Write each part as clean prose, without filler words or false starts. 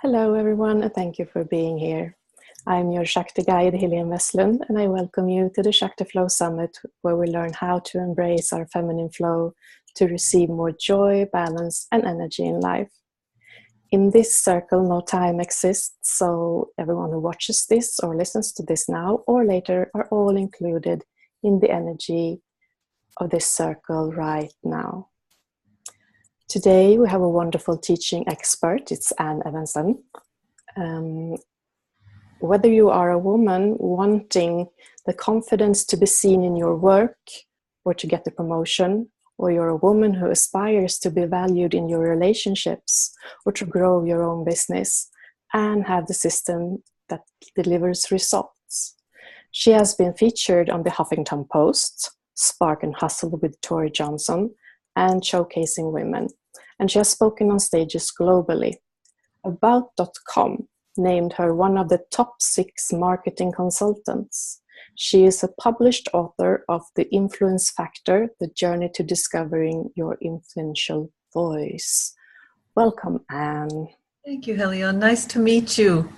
Hello everyone, and thank you for being here. I'm your Shakti guide, Evanston, and I welcome you to the Shakti Flow Summit, where we learn how to embrace our feminine flow to receive more joy, balance, and energy in life. In this circle, no time exists, so everyone who watches this or listens to this now or later are all included in the energy of this circle right now. Today we have a wonderful teaching expert. It's Evanston. Whether you are a woman wanting the confidence to be seen in your work or to get the promotion, or you're a woman who aspires to be valued in your relationships or to grow your own business and have the system that delivers results. She has been featured on the Huffington Post, Spark and Hustle with Tori Johnson, and Showcasing Women. And she has spoken on stages globally. About.com named her one of the top 6 marketing consultants. She is a published author of The Influence Factor, The Journey to Discovering Your Influential Voice. Welcome, Anne. Thank you, Helion. Nice to meet you.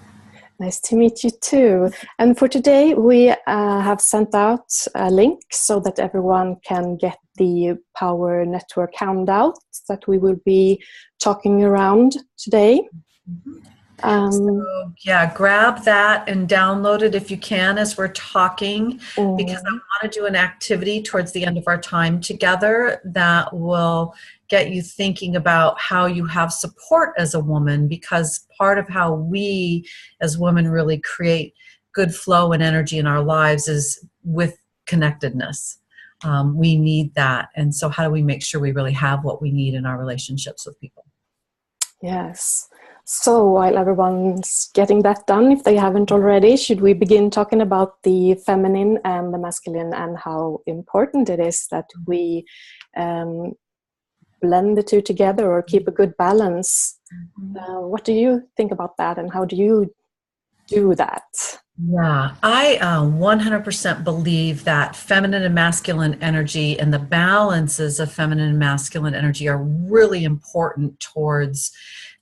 Nice to meet you too. And for today, we have sent out a link so that everyone can get the Power Network handout that we will be talking around today. Grab that and download it if you can as we're talking, because I want to do an activity towards the end of our time together that will get you thinking about how you have support as a woman, because part of how we as women really create good flow and energy in our lives is with connectedness. We need that. And so how do we make sure we really have what we need in our relationships with people? Yes. So while everyone's getting that done, if they haven't already, should we begin talking about the feminine and the masculine and how important it is that we blend the two together or keep a good balance? What do you think about that, and how do you do that? Yeah, I 100% believe that feminine and masculine energy and the balances of feminine and masculine energy are really important towards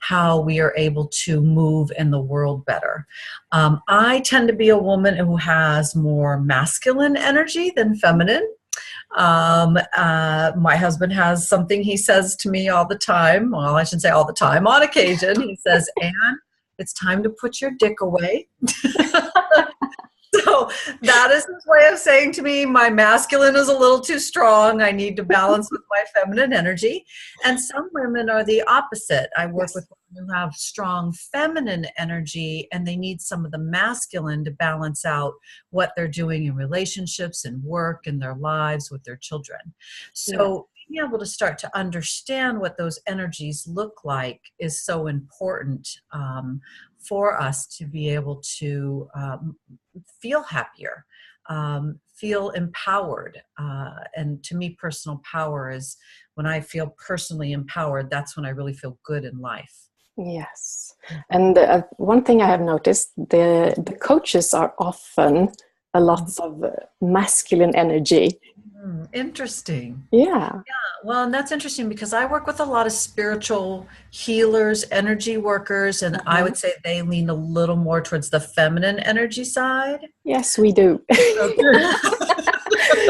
how we are able to move in the world better. I tend to be a woman who has more masculine energy than feminine. My husband has something he says to me all the time. Well, I shouldn't say all the time. On occasion, he says, "Anne, it's time to put your dick away." So that is his way of saying to me, my masculine is a little too strong. I need to balance with my feminine energy. And some women are the opposite. I work with women who have strong feminine energy, and they need some of the masculine to balance out what they're doing in relationships and work and their lives with their children. So being able to start to understand what those energies look like is so important for us to be able to feel happier, feel empowered. And to me, personal power is when I feel personally empowered, that's when I really feel good in life. Yes. And one thing I have noticed, the coaches are often a lot of masculine energy. Interesting. Yeah. Well, and that's interesting because I work with a lot of spiritual healers, energy workers, and I would say they lean a little more towards the feminine energy side. Yes, we do.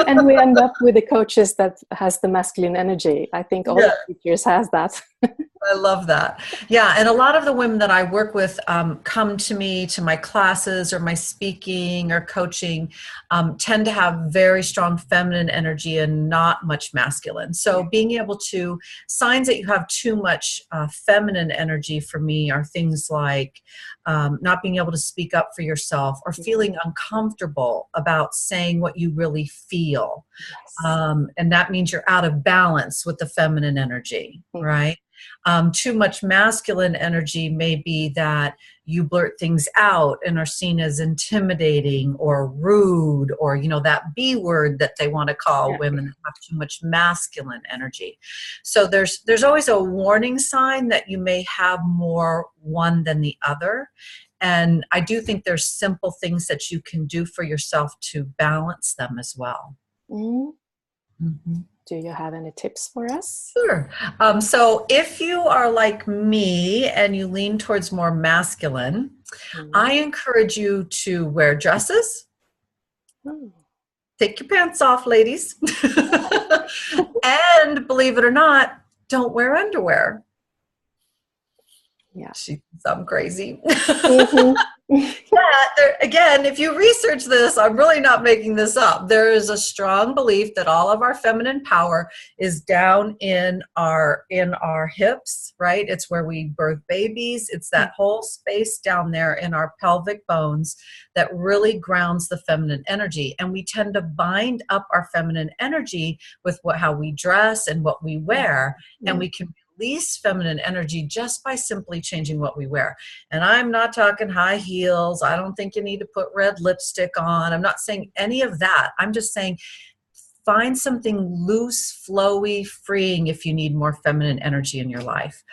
And we end up with the coaches that has the masculine energy. I think all the teachers has that. I love that. Yeah, and a lot of the women that I work with come to me, to my classes or my speaking or coaching, tend to have very strong feminine energy and not much masculine. So being able to, signs that you have too much feminine energy for me are things like not being able to speak up for yourself or feeling uncomfortable about saying what you really feel. And that means you're out of balance with the feminine energy, right? Too much masculine energy may be that you blurt things out and are seen as intimidating or rude, or, you know, that B word that they want to call women that have too much masculine energy. So there's always a warning sign that you may have more one than the other. And I do think there's simple things that you can do for yourself to balance them as well. Mm-hmm. Do you have any tips for us? Sure. So if you are like me and you lean towards more masculine, I encourage you to wear dresses. Oh. Take your pants off, ladies. And believe it or not, don't wear underwear. Yeah. She thinks I'm crazy. Mm-hmm. Again, if you research this, I'm really not making this up. There is a strong belief that all of our feminine power is down in our hips, right? It's where we birth babies. It's that whole space down there in our pelvic bones that really grounds the feminine energy. And we tend to bind up our feminine energy with how we dress and what we wear. And we can release feminine energy just by simply changing what we wear. And I'm not talking high heels. I don't think you need to put red lipstick on. I'm not saying any of that. I'm just saying find something loose, flowy, freeing if you need more feminine energy in your life.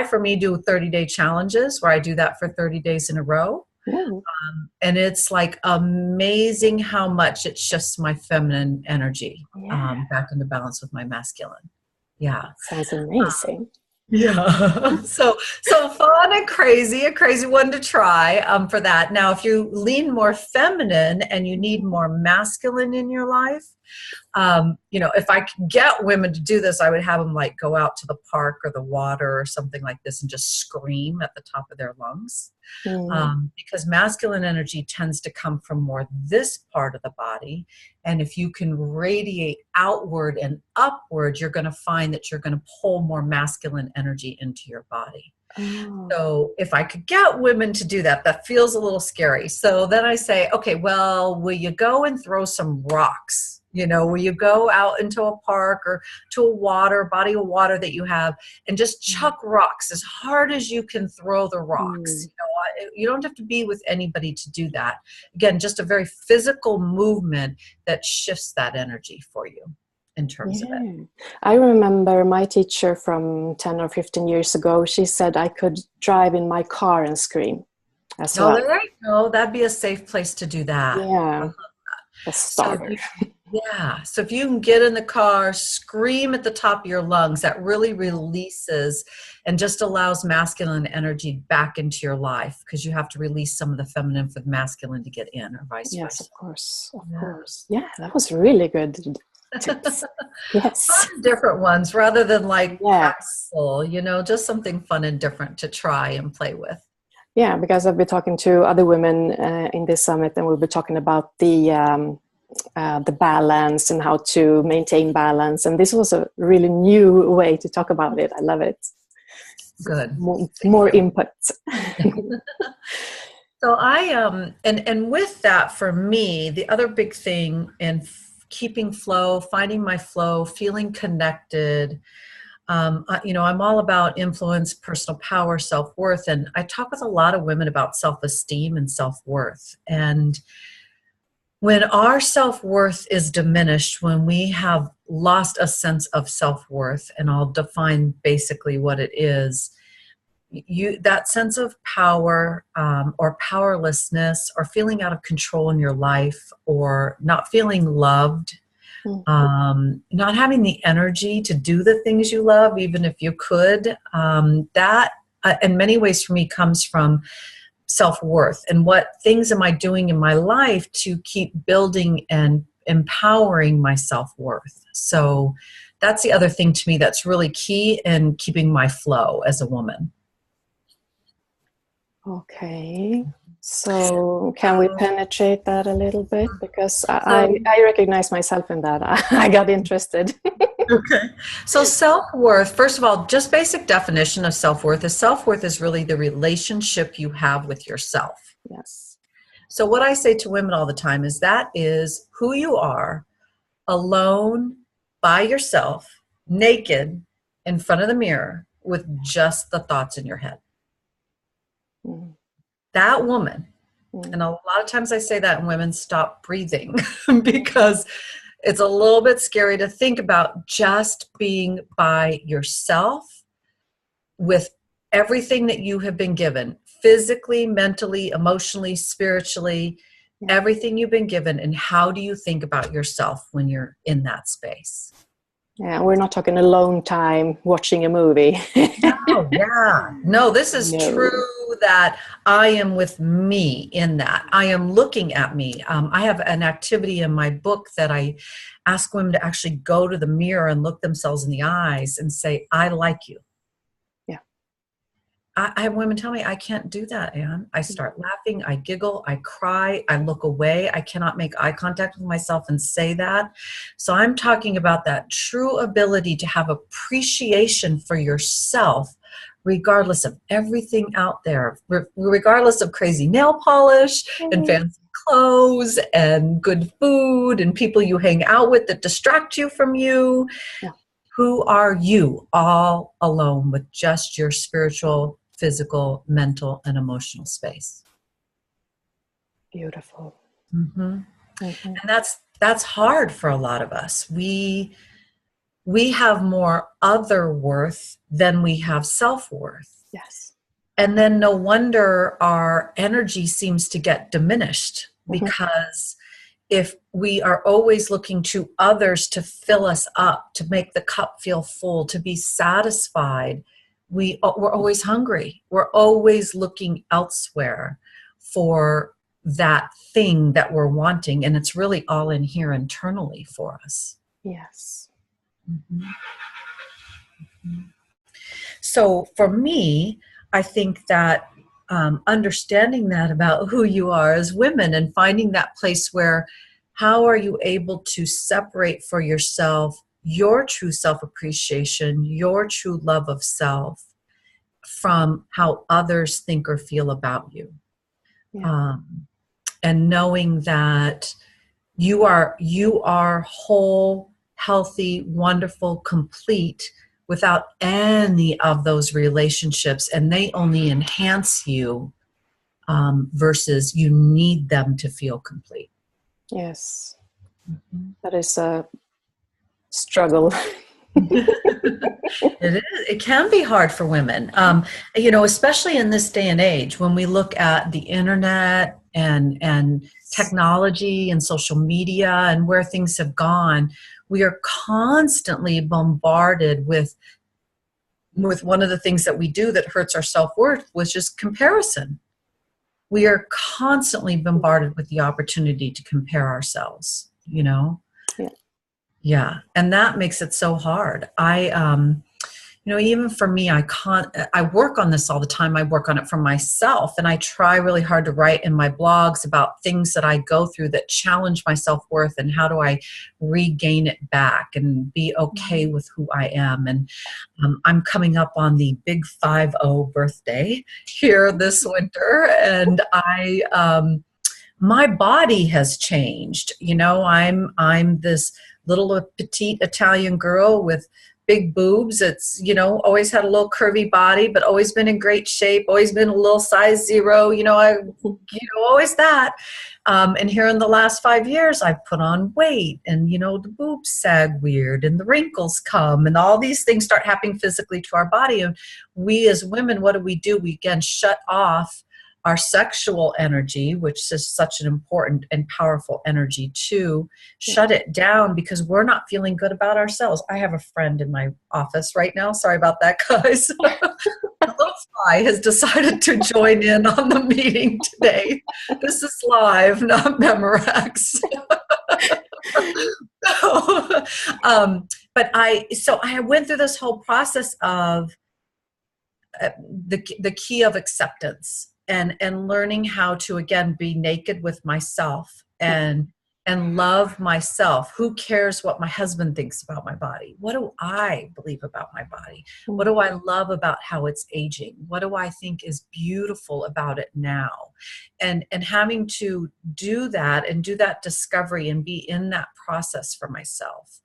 For me, do 30-day challenges where I do that for 30 days in a row. And it's like amazing how much it shifts my feminine energy back into balance with my masculine. Yeah. Sounds amazing. Yeah. So fun and crazy, a crazy one to try for that. Now, if you lean more feminine and you need more masculine in your life, if I could get women to do this, I would have them like go out to the park or the water or something like this and just scream at the top of their lungs. Because masculine energy tends to come from more this part of the body. And if you can radiate outward and upward, you're going to find that you're going to pull more masculine energy into your body. So if I could get women to do that, that feels a little scary. So then I say, okay, well, will you go and throw some rocks? Will you go out into a park or to a body of water that you have and just chuck rocks as hard as you can throw the rocks? You don't have to be with anybody to do that. Again, just a very physical movement that shifts that energy for you in terms of it. I remember my teacher from 10 or 15 years ago, she said I could drive in my car and scream as well. There you go. That'd be a safe place to do that. Yeah. A starter. So if you can get in the car, scream at the top of your lungs, that really releases and just allows masculine energy back into your life, because you have to release some of the feminine for the masculine to get in, or vice versa. Yes, of course. Yeah, that was really good tips. Yes. Fun, different ones rather than like capsule, just something fun and different to try and play with. Yeah, because I've been talking to other women in this summit, and we'll be talking about the balance and how to maintain balance. And this was a really new way to talk about it. I love it. Good. More input. So and with that, for me, the other big thing in keeping flow, finding my flow, feeling connected, I'm all about influence, personal power, self-worth. And I talk with a lot of women about self-esteem and self-worth. And when our self-worth is diminished, when we have lost a sense of self-worth, and I'll define basically what it is, that sense of power or powerlessness, or feeling out of control in your life, or not feeling loved, not having the energy to do the things you love, even if you could, that in many ways for me comes from self-worth. And what things am I doing in my life to keep building and empowering my self-worth? So that's the other thing to me that's really key in keeping my flow as a woman. Okay. So can we penetrate that a little bit? Because I recognize myself in that. I got interested. Okay. So self-worth, first of all, just basic definition of self-worth is really the relationship you have with yourself. Yes. So what I say to women all the time is that is who you are, alone, by yourself, naked, in front of the mirror, with just the thoughts in your head. That woman, and a lot of times I say that, and women stop breathing because it's a little bit scary to think about just being by yourself with everything that you have been given, physically, mentally, emotionally, spiritually, everything you've been given. And how do you think about yourself when you're in that space? Yeah, we're not talking alone time watching a movie. No, yeah. No, this is No. true that I am with me in that. I am looking at me. I have an activity in my book that I ask women to actually go to the mirror and look themselves in the eyes and say, I like you. Yeah. I have women tell me, I can't do that, Anne. I start laughing, I giggle, I cry, I look away. I cannot make eye contact with myself and say that. So I'm talking about that true ability to have appreciation for yourself, regardless of everything out there, regardless of crazy nail polish and fancy clothes and good food and people you hang out with that distract you from you. Yeah. Who are you all alone with just your spiritual, physical, mental, and emotional space? Beautiful. Mm-hmm. Mm-hmm. And that's hard for a lot of us. We have more other worth than we have self-worth. Yes. And then no wonder our energy seems to get diminished, Mm-hmm. because if we are always looking to others to fill us up, to make the cup feel full, to be satisfied, we're always hungry. We're always looking elsewhere for that thing that we're wanting. And it's really all in here internally for us. Yes. Mm-hmm. So for me, I think that understanding that about who you are as women and finding that place where, how are you able to separate for yourself your true self-appreciation, your true love of self from how others think or feel about you. Yeah. And knowing that you are whole, healthy, wonderful, complete without any of those relationships, and they only enhance you, versus you need them to feel complete. Yes. Mm-hmm. That is a struggle. It is. It can be hard for women, especially in this day and age when we look at the internet and technology and social media and where things have gone. We are constantly bombarded with one of the things that we do that hurts our self-worth, which is comparison. We are constantly bombarded with the opportunity to compare ourselves, Yeah. Yeah. And that makes it so hard. Even for me, I work on this all the time. I work on it for myself, and I try really hard to write in my blogs about things that I go through that challenge my self-worth and how do I regain it back and be okay with who I am. And I'm coming up on the big 50 birthday here this winter, and my body has changed. I'm this little petite Italian girl with big boobs. It's, always had a little curvy body, but always been in great shape, always been a little size 0, always that. And here in the last 5 years, I've put on weight, and, the boobs sag weird and the wrinkles come and all these things start happening physically to our body. And we as women, what do? We again shut off our sexual energy, which is such an important and powerful energy too, shut it down because we're not feeling good about ourselves. I have a friend in my office right now. Sorry about that, guys. A little fly has decided to join in on the meeting today. This is live, not Memorex. But I went through this whole process of the key of acceptance. And learning how to, again, be naked with myself and love myself. Who cares what my husband thinks about my body? What do I believe about my body? What do I love about how it's aging? What do I think is beautiful about it now? And having to do that and do that discovery and be in that process for myself.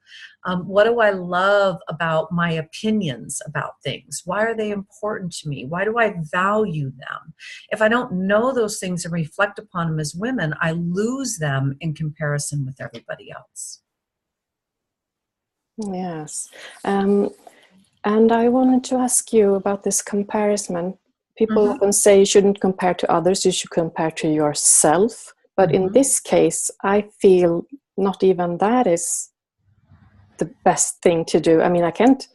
What do I love about my opinions about things? Why are they important to me? Why do I value them? If I don't know those things and reflect upon them as women, I lose them in comparison with everybody else. Yes. And I wanted to ask you about this comparison. People often say you shouldn't compare to others, you should compare to yourself. But in this case, I feel not even that is the best thing to do. I mean, I can't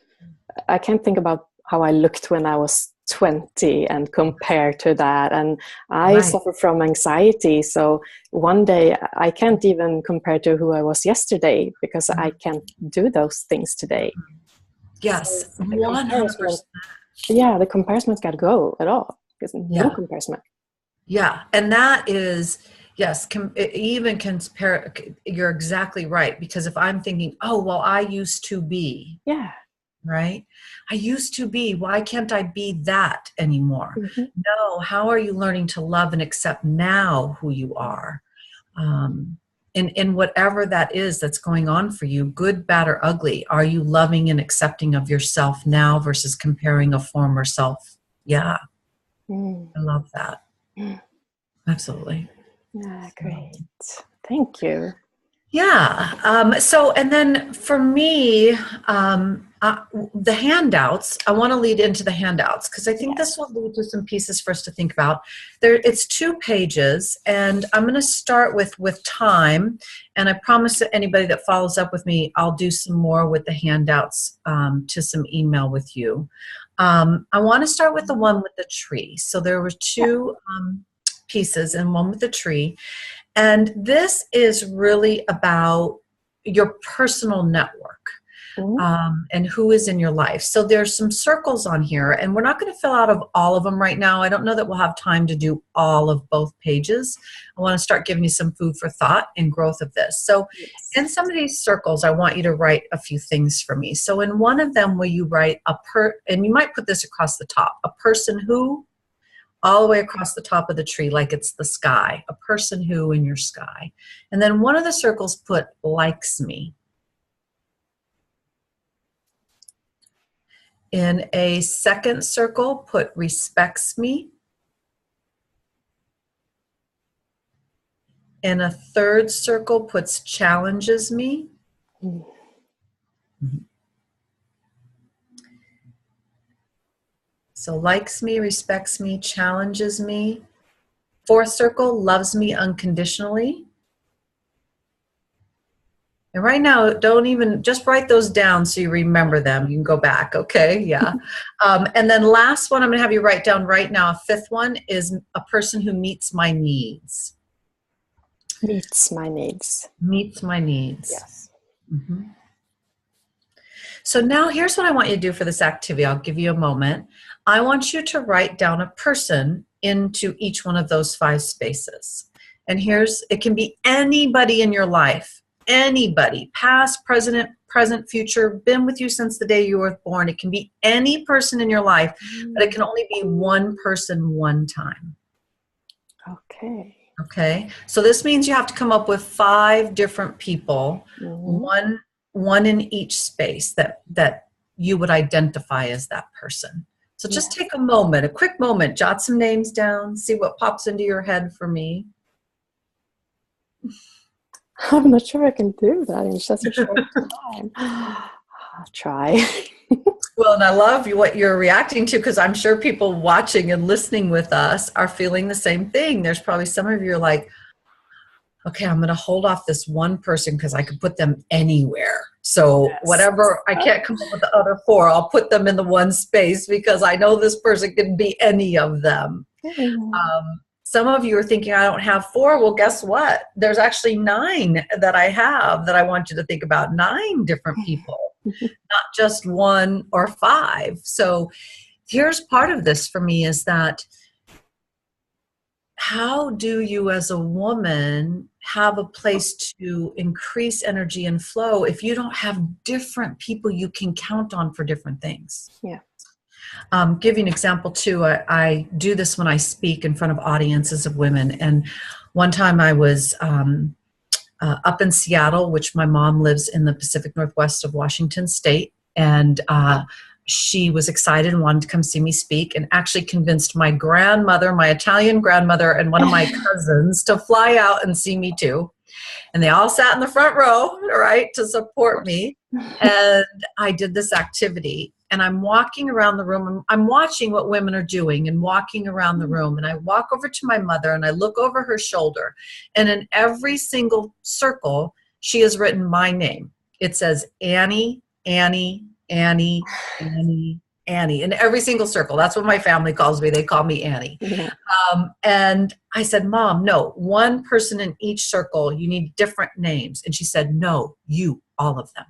think about how I looked when I was 20 and compare to that. And I suffer from anxiety. So one day I can't even compare to who I was yesterday, because I can't do those things today. Yes, So 100%. the comparison's got to go at all. Because no comparison. Yeah, and that is, yes, even compare, you're exactly right. Because if I'm thinking, oh, well, I used to be. Yeah. Right? I used to be. Why can't I be that anymore? Mm-hmm. No, how are you learning to love and accept now who you are? In whatever that is that's going on for you, good, bad, or ugly, are you loving and accepting of yourself now versus comparing a former self? Yeah. I love that. Absolutely. Yeah, great. Thank you. Yeah. So, and then for me, the handouts, I want to lead into the handouts because I think this will lead to some pieces for us to think about. It's 2 pages, and I'm going to start with time. And I promise that anybody that follows up with me, I'll do some more with the handouts to some email with you. I want to start with the one with the tree. So there were 2 pieces, and one with the tree. And this is really about your personal network and who is in your life. So there's some circles on here, and we're not going to fill out of all of them right now. I don't know that we'll have time to do all of both pages. I want to start giving you some food for thought and growth of this. So in some of these circles, I want you to write a few things for me. So in one of them, will you write and you might put this across the top, a person who, all the way across the top of the tree, like it's the sky, a person who in your sky. And then one of the circles put likes me. In a second circle, put respects me. In a third circle, puts challenges me. So likes me, respects me, challenges me. Fourth circle, loves me unconditionally. And right now, don't even, just write those down so you remember them. You can go back, okay? Yeah. And then last one I'm going to have you write down right now, a 5th one, is a person who meets my needs. Meets my needs. Meets my needs. Yes. Mm-hmm. So now here's what I want you to do for this activity. I'll give you a moment. I want you to write down a person into each one of those 5 spaces. And it can be anybody in your life, anybody, past, present, future, been with you since the day you were born. It can be any person in your life, but it can only be one person one time. Okay. Okay. So this means you have to come up with 5 different people, one in each space that you would identify as that person. So just take a quick moment, jot some names down, see what pops into your head for me. I'm not sure I can do that in such a short time. I'll try. Well, and I love what you're reacting to, because I'm sure people watching and listening with us are feeling the same thing. There's probably some of you are like, okay, I'm going to hold off this one person because I could put them anywhere. So whatever, I can't come up with the other 4, I'll put them in the one space because I know this person can be any of them. Some of you are thinking, I don't have 4. Well, guess what? There's actually 9 that I have that I want you to think about. 9 different people, not just 1 or 5. So here's part of this for me is that how do you as a woman have a place to increase energy and flow if you don't have different people you can count on for different things? Yeah. Give you an example too. I do this when I speak in front of audiences of women. And one time I was up in Seattle, which my mom lives in the Pacific Northwest of Washington State. And she was excited and wanted to come see me speak, and actually convinced my grandmother, my Italian grandmother, and one of my cousins to fly out and see me too. And they all sat in the front row, right, to support me. And I did this activity, and I'm walking around the room. I'm watching what women are doing and walking around the room. And I walk over to my mother and I look over her shoulder, and in every single circle, she has written my name. it says Annie, Annie, Annie, Annie, Annie in every single circle. That's what my family calls me. They call me Annie. Yeah. And I said, Mom, no, one person in each circle. You need different names. And she said, no, you, all of them.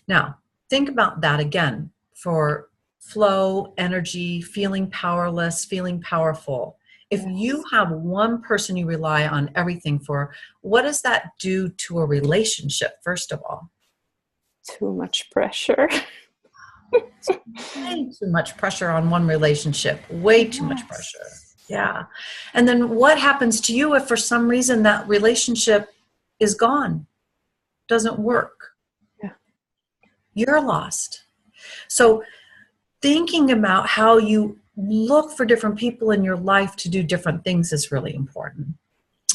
Now, think about that again for flow, energy, feeling powerless, feeling powerful. If you have one person you rely on everything for, what does that do to a relationship, first of all? Too much pressure. Way too much pressure on one relationship. Way too much pressure. Yeah. And then what happens to you if for some reason that relationship is gone, doesn't work? Yeah. You're lost. So thinking about how you look for different people in your life to do different things is really important.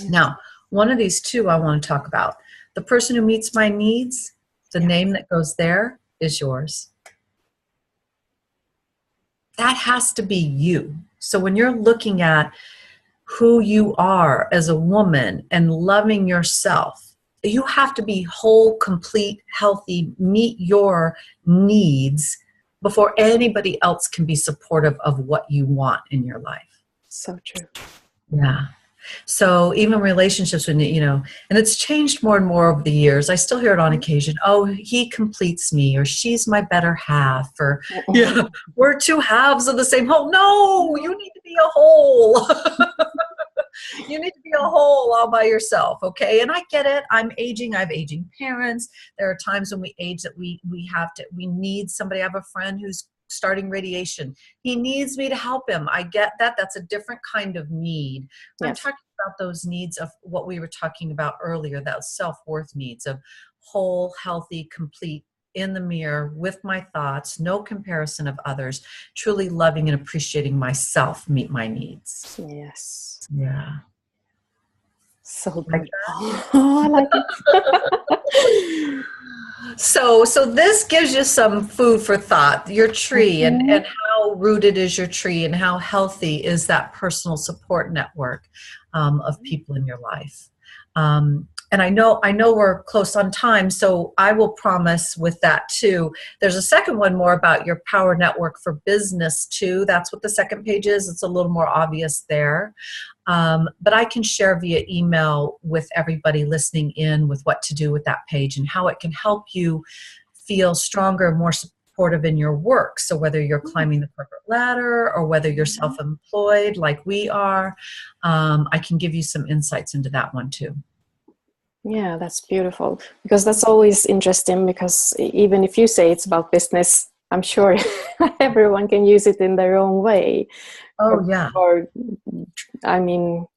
Now, one of these two I want to talk about. The person who meets my needs, the name that goes there is yours. That has to be you. So when you're looking at who you are as a woman and loving yourself, you have to be whole, complete, healthy, meet your needs before anybody else can be supportive of what you want in your life. So true. Yeah. So even relationships with, and it's changed more and more over the years. I still hear it on occasion. Oh, he completes me, or she's my better half, or yeah, we're two halves of the same whole. No, you need to be a whole. You need to be a whole all by yourself. Okay. And I get it. I'm aging. I have aging parents. There are times when we age that we need somebody. I have a friend who's starting radiation. He needs me to help him. I get that. That's a different kind of need. Yes. I'm talking about those needs of what we were talking about earlier, that self-worth needs of whole, healthy, complete, in the mirror with my thoughts, no comparison of others, truly loving and appreciating myself, meet my needs. Yes. Yeah. So good. Oh, I like it. So this gives you some food for thought, your tree, and how rooted is your tree, and how healthy is that personal support network of people in your life. And I know we're close on time, so I will promise with that too. There's a second one more about your power network for business too. That's what the second page is. It's a little more obvious there. But I can share via email with everybody listening in with what to do with that page and how it can help you feel stronger, more supportive in your work. So whether you're climbing the corporate ladder or whether you're self-employed like we are, I can give you some insights into that one too. Yeah, that's beautiful, because that's always interesting, because even if you say it's about business, I'm sure everyone can use it in their own way. Oh, yeah. Or, I mean,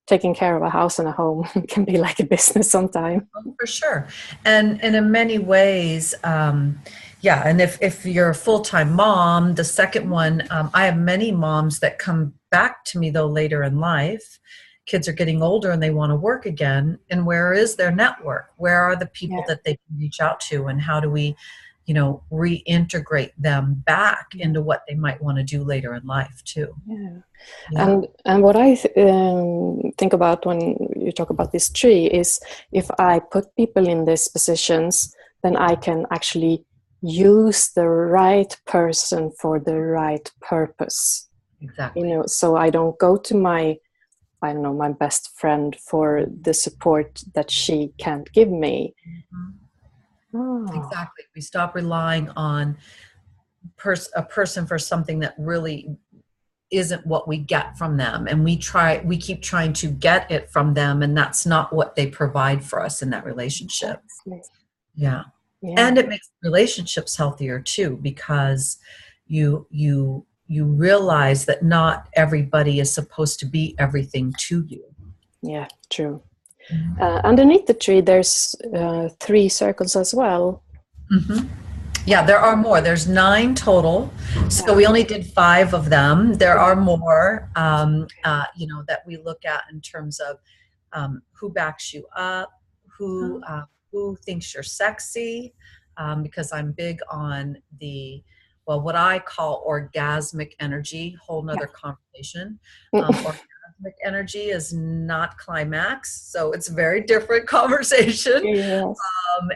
taking care of a house and a home can be like a business sometimes. Oh, for sure. And in many ways, yeah, and if you're a full-time mom, the second one, I have many moms that come back to me, though, later in life. Kids are getting older and they want to work again. And where is their network? Where are the people that they can reach out to? And how do we, reintegrate them back into what they might want to do later in life too? Yeah. And what I think about when you talk about this tree is, if I put people in these positions, then I can actually use the right person for the right purpose. Exactly. So I don't go to my best friend for the support that she can't give me. Exactly. We stop relying on a person for something that really isn't what we get from them. And we keep trying to get it from them, and that's not what they provide for us in that relationship. Yeah. And it makes relationships healthier too, because you realize that not everybody is supposed to be everything to you. Yeah, true. Underneath the tree, there's 3 circles as well. Mm-hmm. Yeah, there are more. There's 9 total. So we only did 5 of them. There are more, that we look at in terms of who backs you up, who thinks you're sexy, because I'm big on what I call orgasmic energy, whole nother conversation. Orgasmic Cosmic energy is not climax, so it's a very different conversation. Yes.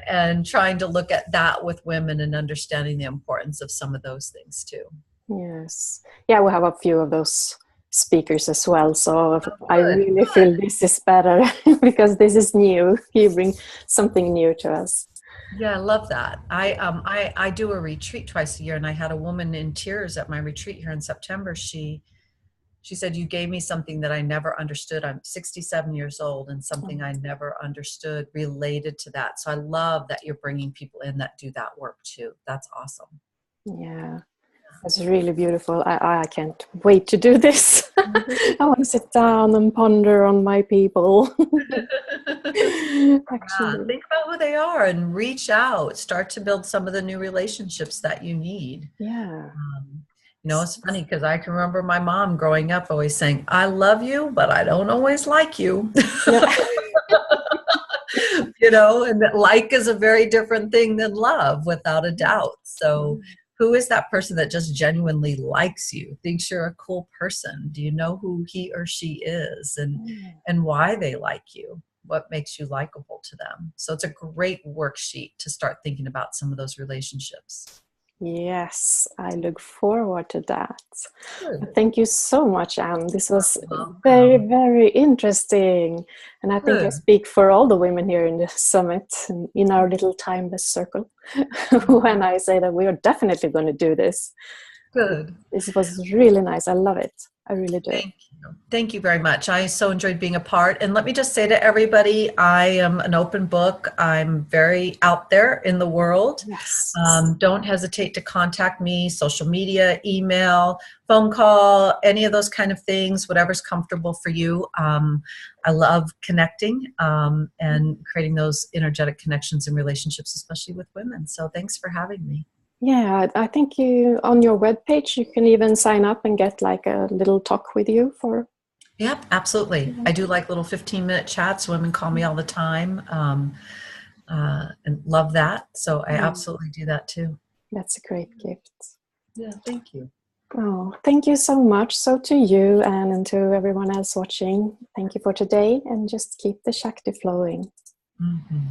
And trying to look at that with women and understanding the importance of some of those things too. Yes. Yeah, we have a few of those speakers as well. So I Good. really feel this is better because this is new. You bring something new to us. Yeah, I love that. I do a retreat twice a year, and I had a woman in tears at my retreat here in September. She said, "You gave me something that I never understood. I'm 67 years old, and something I never understood related to that." So I love that you're bringing people in that do that work too. That's awesome. Yeah, that's really beautiful. I can't wait to do this. I want to sit down and ponder on my people. Yeah, Actually, think about who they are and reach out. Start to build some of the new relationships that you need. yeah. It's funny because I can remember my mom growing up always saying, "I love you, but I don't always like you." Yeah. And that like is a very different thing than love, without a doubt. So who is that person that just genuinely likes you, thinks you're a cool person? Do you know who he or she is, and why they like you? What makes you likable to them? So it's a great worksheet to start thinking about some of those relationships. Yes, I look forward to that. Good. Thank you so much, Anne. This was very, Welcome. very interesting. And I think I Good. speak for all the women here in the summit, in our little timeless circle, when I say that we are definitely going to do this. Good. This was really nice. I love it. I really do. Thank you. Thank you very much. I so enjoyed being a part. And let me just say to everybody, I am an open book. I'm very out there in the world. Yes. Don't hesitate to contact me, social media, email, phone call, any of those kind of things, whatever's comfortable for you. I love connecting and creating those energetic connections and relationships, especially with women. So thanks for having me. Yeah, I think you on your webpage you can even sign up and get like a little talk with you for. Yep, absolutely. I do like little 15-minute chats. Women call me all the time and love that. So I absolutely do that too. That's a great gift. Yeah, thank you. Oh, thank you so much. So to you and to everyone else watching, thank you for today, and just keep the Shakti flowing. Mm-hmm.